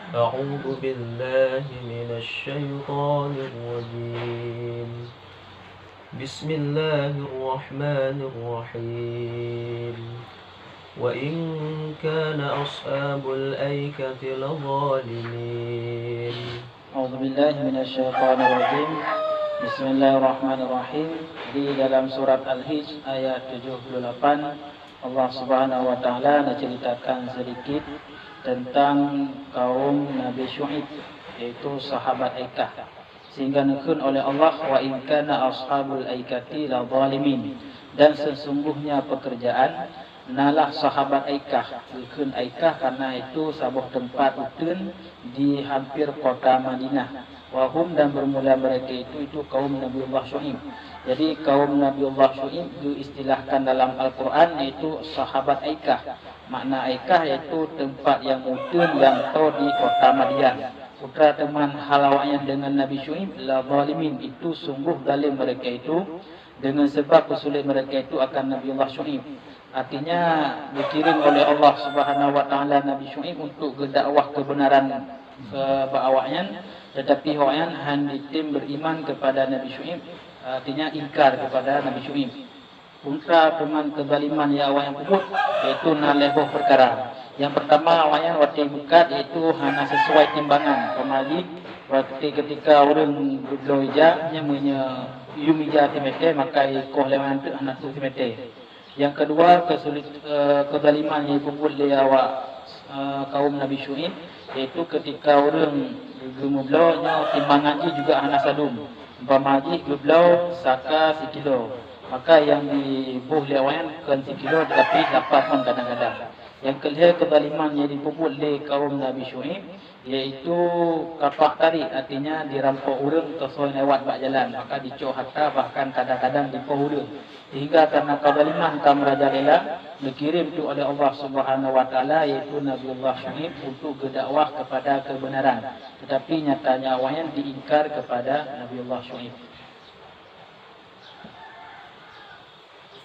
أعوذ بالله من الشيطان الرجيم. بسم الله الرحمن الرحيم. وإن كان أصحاب الأيكة لظالمين. أعوذ بالله من الشيطان الرجيم. Bismillahirrahmanirrahim. Di dalam surat Al-Hijr ayat 78, Allah Subhanahu wa taala menceritakan sedikit tentang kaum Nabi Syuaib, yaitu sahabat Aikah. Sehingga nukun oleh Allah, wa in kana ashabul aikati la zalimin, dan sesungguhnya pekerjaan nalah sahabat Aikah. Nukun Aikah karena itu sebuah tempat utun di hampir kota Madinah. Wahum, dan bermula mereka itu kaum Nabiullah Syuaib. Jadi kaum Nabiullah Syuaib diistilahkan dalam Al-Quran yaitu sahabat Aikah. Makna Aikah yaitu tempat yang utun yang tahu di kota Madian. Putra teman halawanya dengan Nabi Syuaib la zalimin, itu sungguh zalim mereka itu dengan sebab kesulit mereka itu akan Nabiullah Syuaib. Artinya dikirim oleh Allah Subhanahu wa taala Nabi Syuaib untuk berdakwah kebenaran ke awaknya, tetapi awaknya hendak beriman kepada Nabi Syuaib, artinya ingkar kepada Nabi Syuaib. Putra teman kezaliman yang awaknya puput yaitu nalebuh perkara. Yang pertama awaknya waktu bukat yaitu hanya sesuai timbangan. Pemali waktu ketika orang berloja nyamanya yumija timete maka ikoh leman tu anak tu timete. Yang kedua kezaliman yang puput dia awak kaum Nabi Syuaib, yaitu ketika orang gemublau nya timbangan juga anak sadum. Umpamaji geblau saka sekilo, maka yang dibuh lewayan kan sekilo tetapi dapat pun kadang-kadang. Yang kedua kezaliman yang dipuput oleh kaum Nabi Syuaib yaitu kapak tarik, artinya dirampok orang sesuai lewat bak jalan, maka dicok harta bahkan kadang-kadang dipoh orang. Sehingga karena kezaliman kaum merajalela dikirim tu oleh Allah Subhanahu wa taala yaitu Nabiullah Syuaib untuk berdakwah kepada kebenaran, tetapi nyatanya awaknya diingkar kepada Nabiullah Syuaib.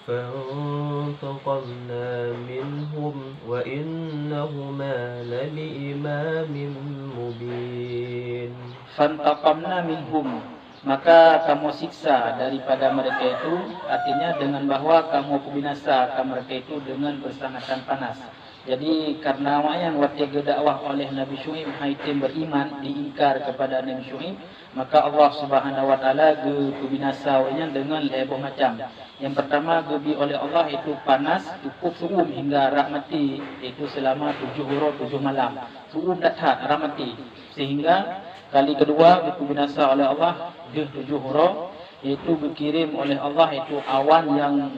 فانتقمنا منهم وإنهما لبإمام مبين. Fantaqamna minhum, maka kamu siksa daripada mereka itu, artinya dengan bahwa kamu binasakan mereka itu dengan bersangatan panas. Jadi karena yang waktu dakwah oleh Nabi Syuaib haitim beriman diingkar kepada Nabi Syuaib, maka Allah Subhanahu wa taala gebinasawanya dengan lebuh macam. Yang pertama gebi oleh Allah itu panas cukup suum hingga rahmati, itu selama 7 hari 7 malam. Suum dathat rahmati. Sehingga kali kedua gebinasa oleh Allah di 7 hari, yaitu dikirim oleh Allah itu awan yang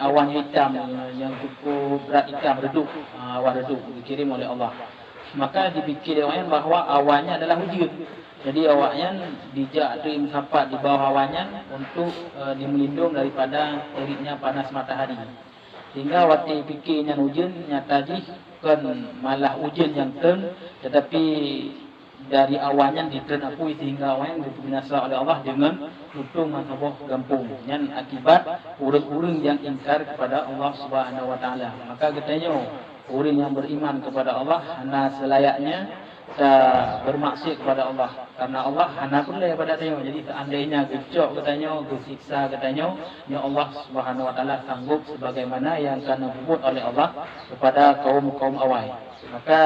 awan hitam yang cukup berat, hitam redup, awan redup dikirim oleh Allah. Maka dipikir awaknya bahawa awannya adalah hujan. Jadi awaknya dijak terim sampai di bawah awannya untuk dimelindung daripada teriknya panas matahari. Sehingga waktu fikirnya hujan nyata kan malah hujan yang tetapi dari awannya ditenapui sehingga awan dibinasa oleh Allah dengan tutung sebuah gampung. Yang akibat orang-orang yang ingkar kepada Allah Subhanahu wa taala. Maka katanya orang yang beriman kepada Allah hanya selayaknya bermaksud kepada Allah, karena Allah hanya pun dia pada tanya. Jadi seandainya gecok katanya, gesiksa katanya, ya Allah Subhanahu wa taala sanggup sebagaimana yang akan dibuat oleh Allah kepada kaum-kaum awal. Maka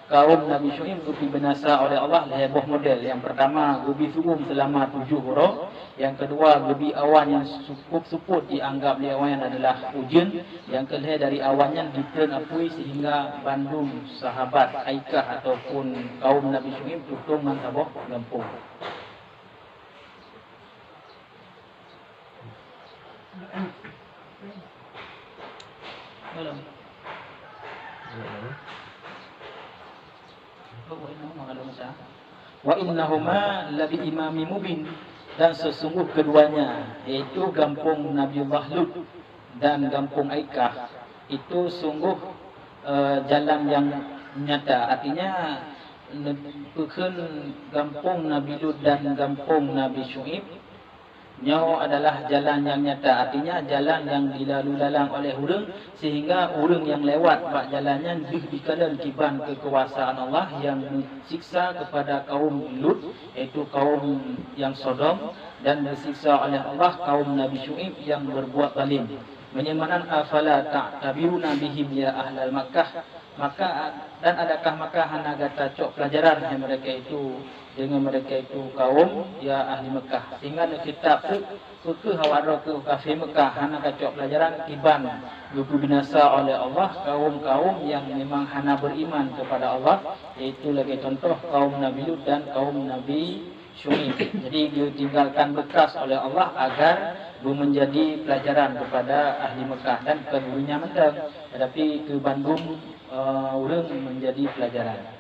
kaum Nabi Syuaib dibinasa oleh Allah lebuh model. Yang pertama gebi suum selama 7 hari. Yang kedua gebi awan yang cukup suput dianggap dia awan adalah hujan. Yang kedua dari awannya ditenapui sehingga bandung sahabat Aikah ataupun kaum Nabi Syuaib tutung mantabah gampung. Belum. Wa innahuma labi imami mubin, dan sesungguh keduanya yaitu kampung Nabiullah Lut dan kampung Aikah itu sungguh jalan yang nyata. Artinya bukan kampung Nabi Lut dan kampung Nabi Syuaib Nyawa adalah jalan yang nyata, artinya jalan yang dilalu lalang oleh urang, sehingga urang yang lewat bak jalannya dikadan kiban kekuasaan Allah yang mensiksa kepada kaum Lut, iaitu kaum yang Sodom, dan disiksa oleh Allah kaum Nabi Syuaib yang berbuat zalim. Menyemanan afala ta'tabiruna bihim ya ahlal Makkah, maka dan adakah maka hana gata cok pelajaran yang mereka itu dengan mereka itu kaum ya ahli Mekah, sehingga kitab ke hawaro ke kafir Mekah hana kacok pelajaran kiban gugu binasa oleh Allah kaum-kaum yang memang hana beriman kepada Allah, yaitu lagi contoh kaum Nabi Lut dan kaum Nabi Syuaib. Jadi ditinggalkan bekas oleh Allah agar menjadi pelajaran kepada ahli Mekah dan kedudunya mentang, tetapi ke Bandung urang menjadi pelajaran.